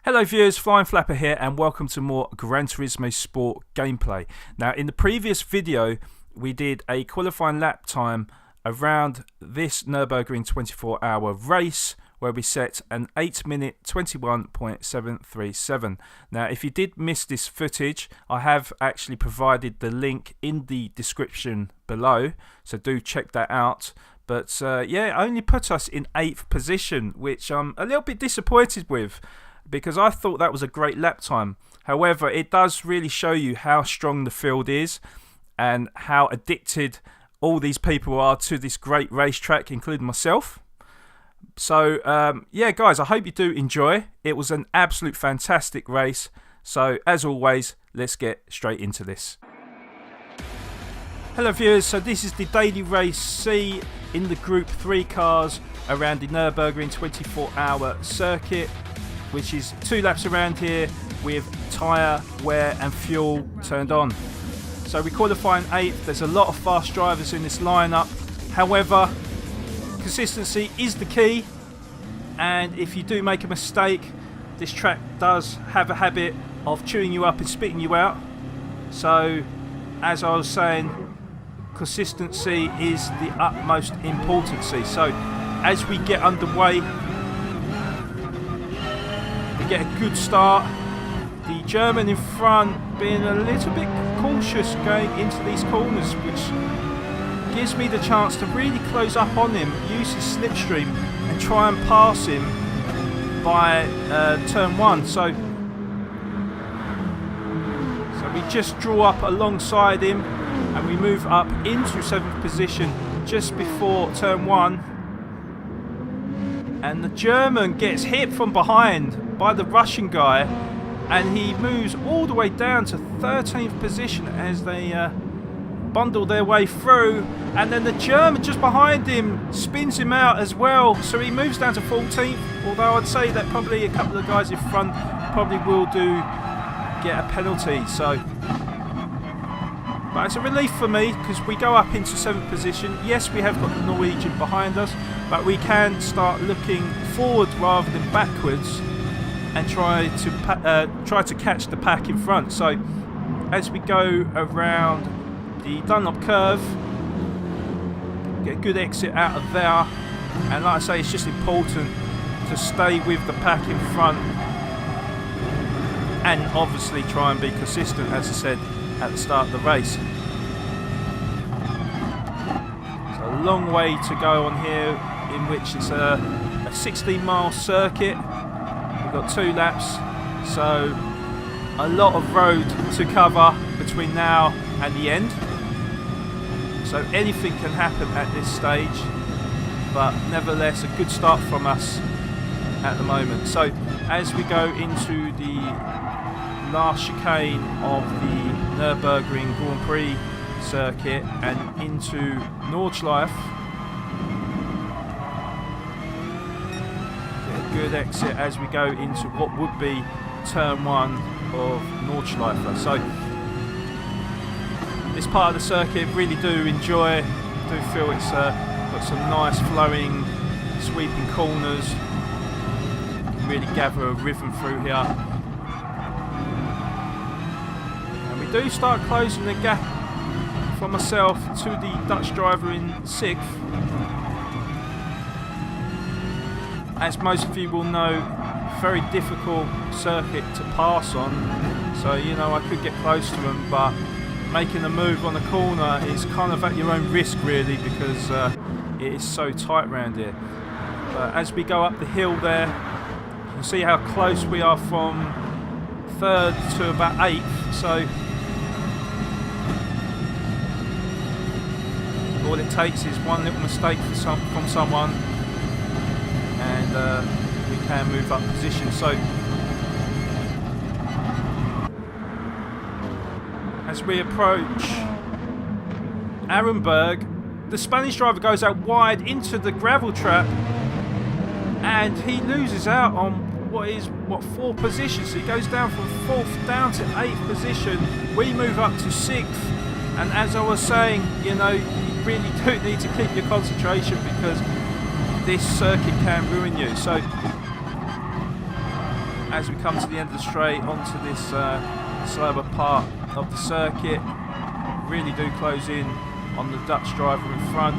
Hello viewers, Flying Flapper here and welcome to more Gran Turismo Sport gameplay. Now in the previous video we did a qualifying lap time around this Nurburgring 24-hour race where we set an 8-minute 21.737. Now if you did miss this footage, I have actually provided the link in the description below, so do check that out. But yeah, it only put us in 8th position, which I'm a little bit disappointed with, because I thought that was a great lap time. However, it does really show you how strong the field is and how addicted all these people are to this great racetrack, including myself. So, yeah, guys, I hope you do enjoy. It was an absolute fantastic race. So, as always, let's get straight into this. Hello, viewers. So, this is the daily race C in the Group 3 cars around the Nurburgring 24-hour circuit, which is 2 laps around here with tyre, wear and fuel turned on. So we qualify in 8th. There's a lot of fast drivers in this lineup. However, consistency is the key, and if you do make a mistake, this track does have a habit of chewing you up and spitting you out. So, as I was saying, consistency is the utmost importance. So, as we get underway, get a good start. The German in front being a little bit cautious going into these corners, which gives me the chance to really close up on him, use his slipstream and try and pass him by turn 1. So we just draw up alongside him and we move up into 7th position just before turn 1. And the German gets hit from behind by the Russian guy, and he moves all the way down to 13th position as they bundle their way through. And then the German just behind him spins him out as well, so he moves down to 14th, although I'd say that probably a couple of the guys in front probably will get a penalty. So, but it's a relief for me because we go up into 7th position. Yes, we have got the Norwegian behind us, but we can start looking forward rather than backwards and try to catch the pack in front. So as we go around the Dunlop curve, get a good exit out of there, and like I say, it's just important to stay with the pack in front and obviously try and be consistent, as I said at the start of the race. It's a long way to go on here, in which it's a 16-mile circuit. We've got 2 laps, so a lot of road to cover between now and the end. So anything can happen at this stage, but nevertheless a good start from us at the moment. So as we go into the last chicane of the Nurburgring Grand Prix circuit and into Nordschliefe, good exit as we go into what would be turn 1 of Nordschliefe. So this part of the circuit really do enjoy. Do feel it's got some nice flowing sweeping corners. You can really gather a rhythm through here, and we do start closing the gap from myself to the Dutch driver in 6th. As most of you will know, very difficult circuit to pass on. So, you know, I could get close to him, but making a move on the corner is kind of at your own risk, really, because it is so tight around here. But as we go up the hill there, you can see how close we are from 3rd to about 8th. So, all it takes is one little mistake from someone, and we can move up position. So as we approach Arenberg, the Spanish driver goes out wide into the gravel trap, and he loses out on what 4 positions. So he goes down from 4th down to 8th position. We move up to 6th, and as I was saying, you know, you really do need to keep your concentration because this circuit can ruin you. So as we come to the end of the straight onto this slower part of the circuit. Really do close in on the Dutch driver in front.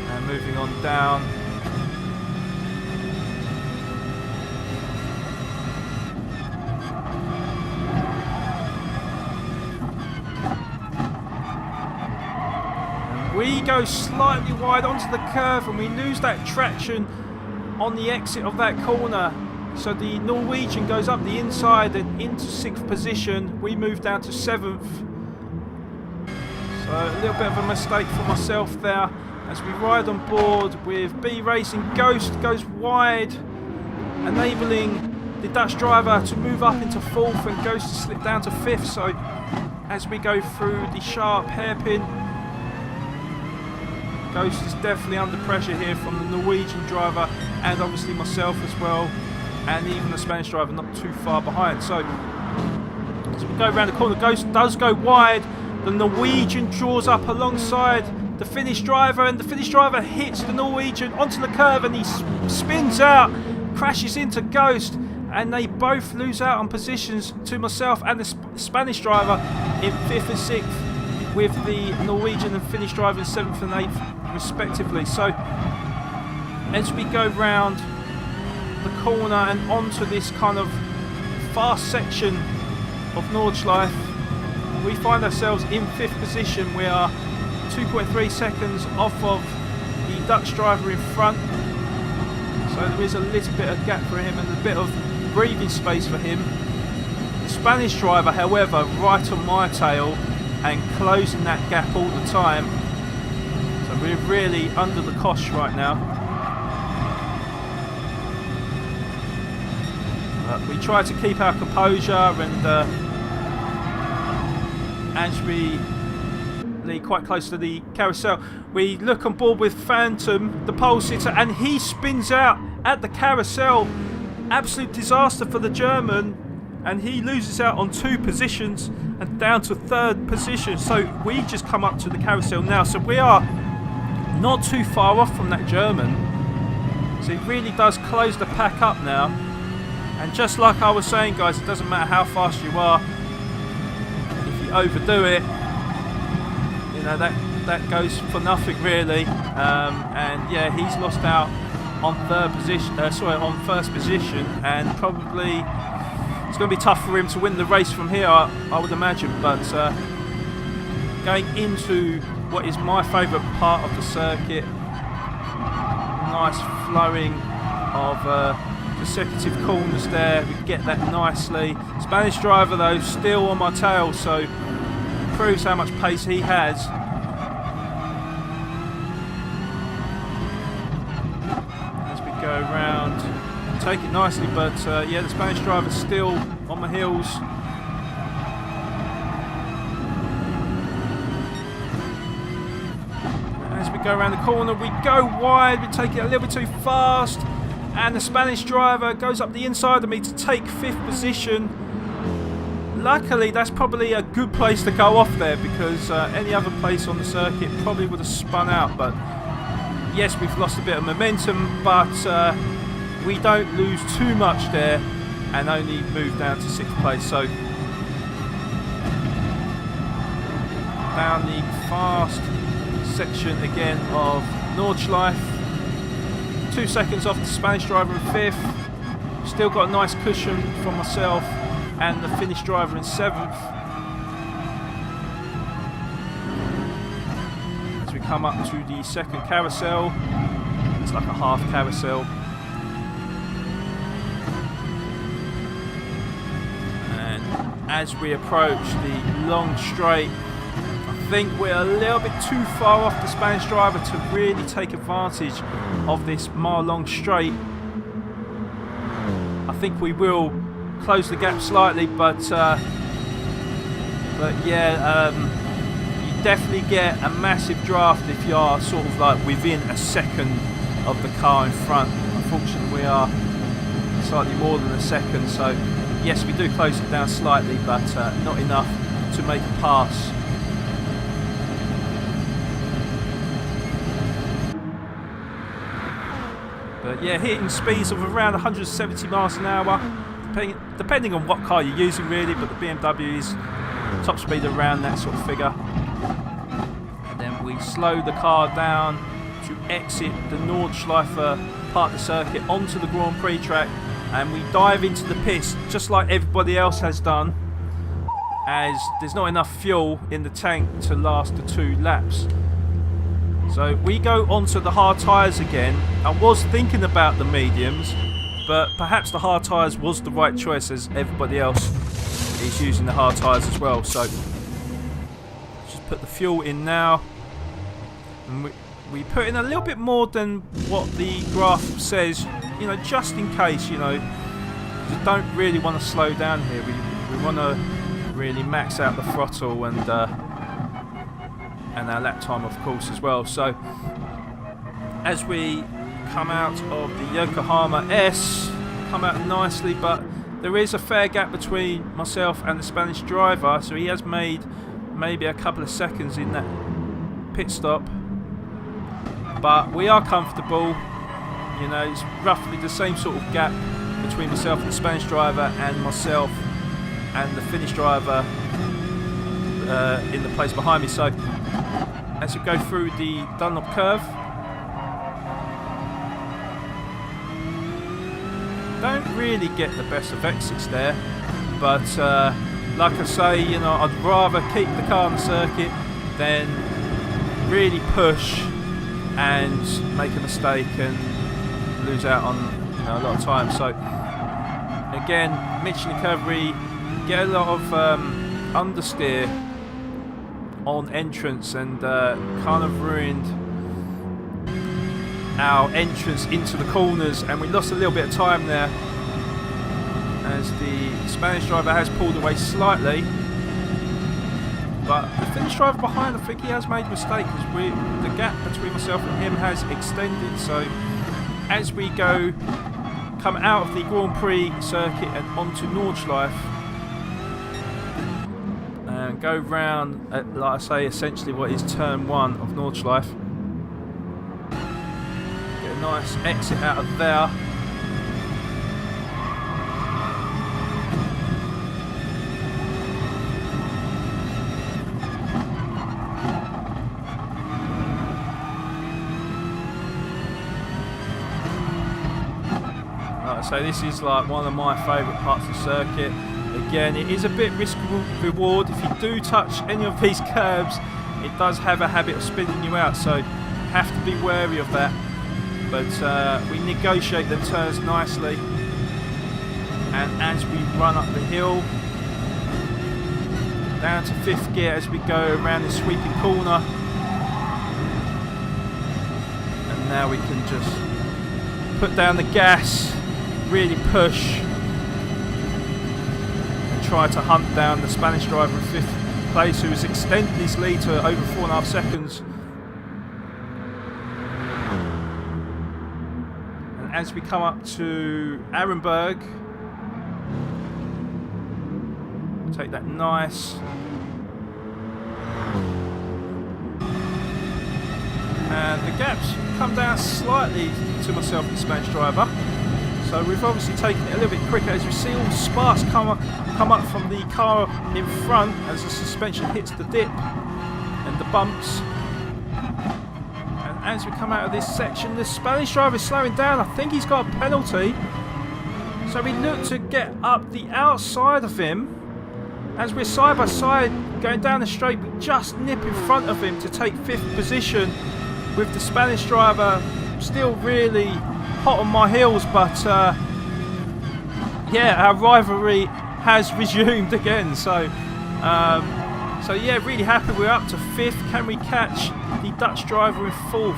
And moving on down. We go slightly wide onto the curve and we lose that traction on the exit of that corner. So the Norwegian goes up the inside and into 6th position. We move down to 7th. So a little bit of a mistake for myself there as we ride on board with B Racing. Ghost goes wide, enabling the Dutch driver to move up into 4th and Ghost to slip down to 5th. So as we go through the sharp hairpin, Ghost is definitely under pressure here from the Norwegian driver and obviously myself as well, and even the Spanish driver not too far behind. So as we go around the corner, Ghost does go wide. The Norwegian draws up alongside the Finnish driver, and the Finnish driver hits the Norwegian onto the curve and he spins out, crashes into Ghost, and they both lose out on positions to myself and the Spanish driver in 5th and 6th, with the Norwegian and Finnish driver in 7th and 8th respectively. So as we go round the corner and onto this kind of fast section of Nordschliefe, we find ourselves in 5th position. We are 2.3 seconds off of the Dutch driver in front, so there is a little bit of gap for him and a bit of breathing space for him. The Spanish driver, however, right on my tail and closing that gap all the time. So we're really under the cosh right now. We try to keep our composure, and as we lead quite close to the carousel, we look on board with Phantom, the pole sitter, and he spins out at the carousel. Absolute disaster for the German, and he loses out on 2 positions and down to 3rd position. So we just come up to the carousel now, so we are not too far off from that German. So it really does close the pack up now. And just like I was saying, guys, it doesn't matter how fast you are, if you overdo it, you know, that goes for nothing really. And yeah, he's lost out on 3rd position, on 1st position, and probably it's going to be tough for him to win the race from here, I would imagine. But going into what is my favourite part of the circuit, nice flowing of consecutive corners there, we get that nicely. Spanish driver though still on my tail, so proves how much pace he has. As we go around, take it nicely, but yeah, the Spanish driver's still on my heels. As we go around the corner, we go wide, we take it a little bit too fast, and the Spanish driver goes up the inside of me to take 5th position. Luckily, that's probably a good place to go off there, because any other place on the circuit probably would have spun out. But yes, we've lost a bit of momentum, but we don't lose too much there and only move down to 6th place. So down the fast section again of Nordschliefe, 2 seconds off the Spanish driver in 5th. Still got a nice cushion from myself and the Finnish driver in 7th. As we come up to the 2nd carousel, it's like a half carousel. And as we approach the long straight, I think we're a little bit too far off the Spanish driver to really take advantage of this mile-long straight. I think we will close the gap slightly, but yeah, you definitely get a massive draft if you are sort of like within a second of the car in front. Unfortunately, we are slightly more than a second, so yes, we do close it down slightly, but not enough to make a pass. But yeah, hitting speeds of around 170 miles an hour, depending on what car you're using really, but the BMW is top speed around that sort of figure. And then we slow the car down to exit the Nordschliefe part of the circuit onto the Grand Prix track, and we dive into the pits just like everybody else has done, as there's not enough fuel in the tank to last the 2 laps. So we go onto the hard tyres again. I was thinking about the mediums, but perhaps the hard tyres was the right choice, as everybody else is using the hard tyres as well. So just put the fuel in now, and we put in a little bit more than what the graph says, you know, just in case, you know. We don't really want to slow down here. We want to really max out the throttle and our lap time, of course, as well. So as we come out of the Yokohama S, come out nicely, but there is a fair gap between myself and the Spanish driver, so he has made maybe a couple of seconds in that pit stop, but we are comfortable. You know, it's roughly the same sort of gap between myself and the Spanish driver, and myself and the Finnish driver in the place behind me. So as we go through the Dunlop curve, don't really get the best of exits there, but like I say, you know, I'd rather keep the car on the circuit than really push and make a mistake and lose out on, you know, a lot of time. So again, Michelin curve, we get a lot of understeer on entrance, and kind of ruined our entrance into the corners, and we lost a little bit of time there as the Spanish driver has pulled away slightly. But the Finnish driver behind, I think he has made a mistake, because the gap between myself and him has extended. So as we come out of the Grand Prix circuit and onto Nordschleife, and go round at, like I say, essentially what is turn 1 of Nordschleife. Get a nice exit out of there. Like I say, this is like one of my favourite parts of the circuit. Again, it is a bit risk reward. If you do touch any of these curbs, it does have a habit of spinning you out, so you have to be wary of that. But we negotiate the turns nicely, and as we run up the hill down to 5th gear, as we go around this sweeping corner, and now we can just put down the gas, really push, try to hunt down the Spanish driver in 5th place, who has extended his lead to over 4.5 seconds. And as we come up to Arenberg, take that nice and the gaps come down slightly to myself and the Spanish driver. So we've obviously taken it a little bit quicker, as you see all the sparks come up from the car in front as the suspension hits the dip and the bumps. And as we come out of this section, the Spanish driver is slowing down. I think he's got a penalty. So we look to get up the outside of him. As we're side by side going down the straight, we just nip in front of him to take 5th position, with the Spanish driver still really hot on my heels. But yeah, our rivalry has resumed again. So yeah, really happy we're up to 5th. Can we catch the Dutch driver in 4th?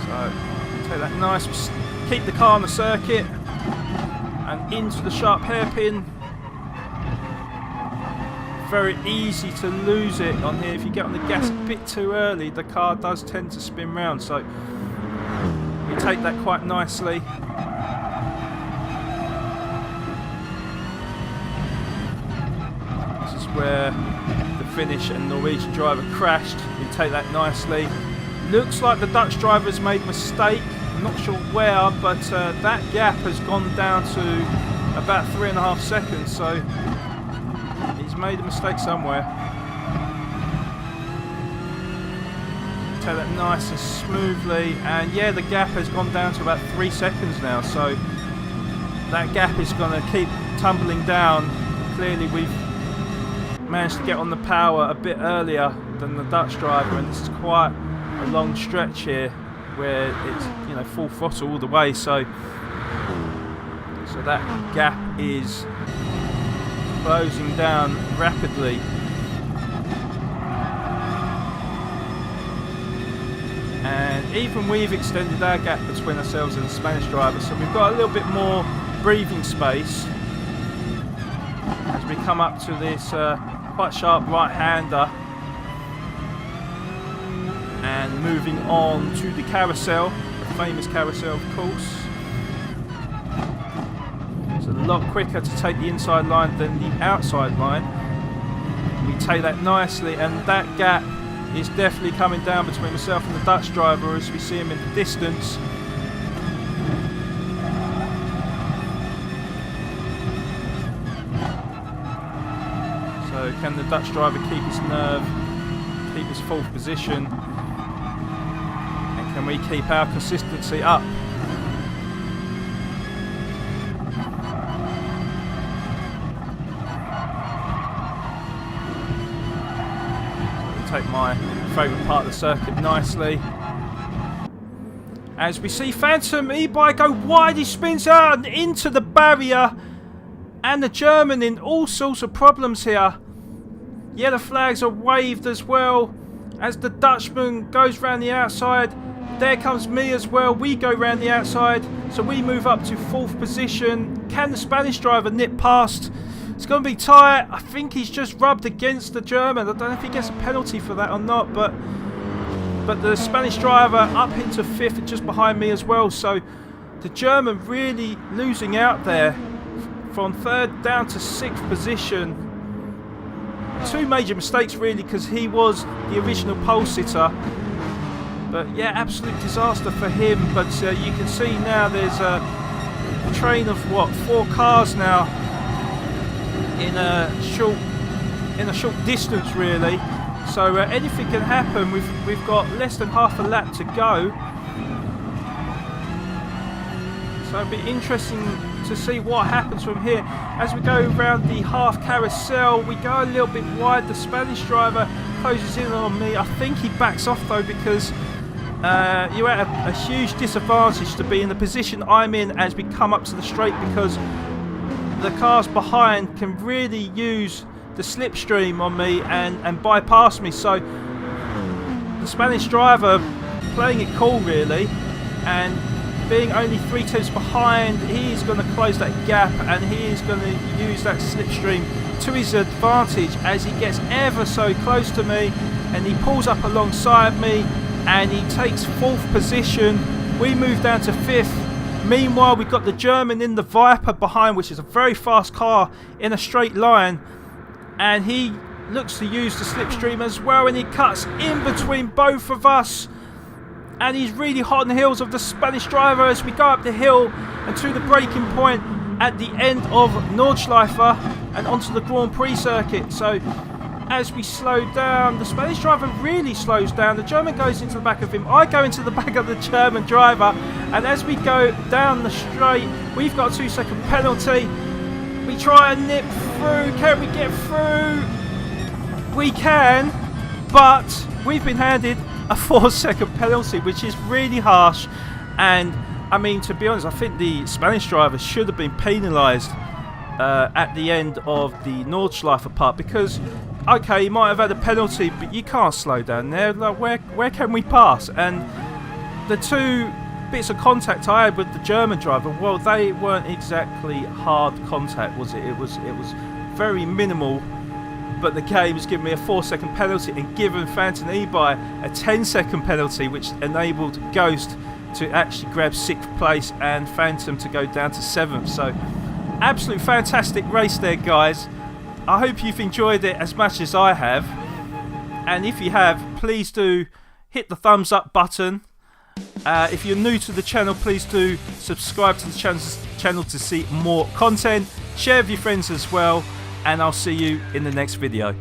So take that nice, keep the car on the circuit and into the sharp hairpin. Very easy to lose it on here. If you get on the gas a bit too early, the car does tend to spin round, so we take that quite nicely. where the Finnish and Norwegian driver crashed. We take that nicely. Looks like the Dutch driver has made a mistake. I'm not sure where, but that gap has gone down to about 3.5 seconds, so he's made a mistake somewhere. Take that nice and smoothly, and yeah, the gap has gone down to about 3 seconds now, so that gap is going to keep tumbling down. Clearly we've managed to get on the power a bit earlier than the Dutch driver, and this is quite a long stretch here where it's, you know, full throttle all the way, so that gap is closing down rapidly. And even we've extended our gap between ourselves and the Spanish driver, so we've got a little bit more breathing space as we come up to this quite sharp right-hander and moving on to the carousel, the famous carousel of course. It's a lot quicker to take the inside line than the outside line. We take that nicely, and that gap is definitely coming down between myself and the Dutch driver as we see him in the distance. So can the Dutch driver keep his nerve, keep his fourth position, and can we keep our consistency up? Take my favourite part of the circuit nicely. As we see Phantom e-bike go wide, he spins out and into the barrier, and the German in all sorts of problems here. Yellow flags are waved as well as the Dutchman goes round the outside. There comes me as well. We go round the outside, so we move up to 4th position. Can the Spanish driver nip past? It's going to be tight. I think he's just rubbed against the German. I don't know if he gets a penalty for that or not, but the Spanish driver up into 5th and just behind me as well. So the German really losing out there from 3rd down to 6th position. 2 major mistakes really, because he was the original pole sitter. But yeah, absolute disaster for him. But you can see now there's a train of what, 4 cars now in a short distance really, so anything can happen. We've got less than half a lap to go, so it'll be interesting to see what happens from here. As we go around the half carousel, we go a little bit wide. The Spanish driver closes in on me. I think he backs off though, because you're at a huge disadvantage to be in the position I'm in as we come up to the straight, because the cars behind can really use the slipstream on me and bypass me. So the Spanish driver playing it cool really, and being only 3 tenths behind, he's going to close that gap, and he is going to use that slipstream to his advantage as he gets ever so close to me, and he pulls up alongside me and he takes 4th position. We move down to 5th. Meanwhile, we've got the German in the Viper behind, which is a very fast car in a straight line, and he looks to use the slipstream as well, and he cuts in between both of us, and he's really hot on the heels of the Spanish driver as we go up the hill and to the braking point at the end of Nordschliefe and onto the Grand Prix circuit. So as we slow down, the Spanish driver really slows down. The German goes into the back of him. I go into the back of the German driver. And as we go down the straight, we've got a 2-second penalty. We try and nip through. Can we get through? We can, but we've been handed a 4-second penalty, which is really harsh. And I mean, to be honest, I think the Spanish driver should have been penalised at the end of the Nordschleife part, because okay, you might have had a penalty, but you can't slow down there. Like, where can we pass? And the 2 bits of contact I had with the German driver, well, they weren't exactly hard contact, was it? It was very minimal. But the game has given me a 4-second penalty and given Phantom e-bike a 10-second penalty, which enabled Ghost to actually grab 6th place and Phantom to go down to 7th. So absolute fantastic race there, guys. I hope you've enjoyed it as much as I have. And if you have, please do hit the thumbs up button. If you're new to the channel, please do subscribe to the channel to see more content. Share with your friends as well. And I'll see you in the next video.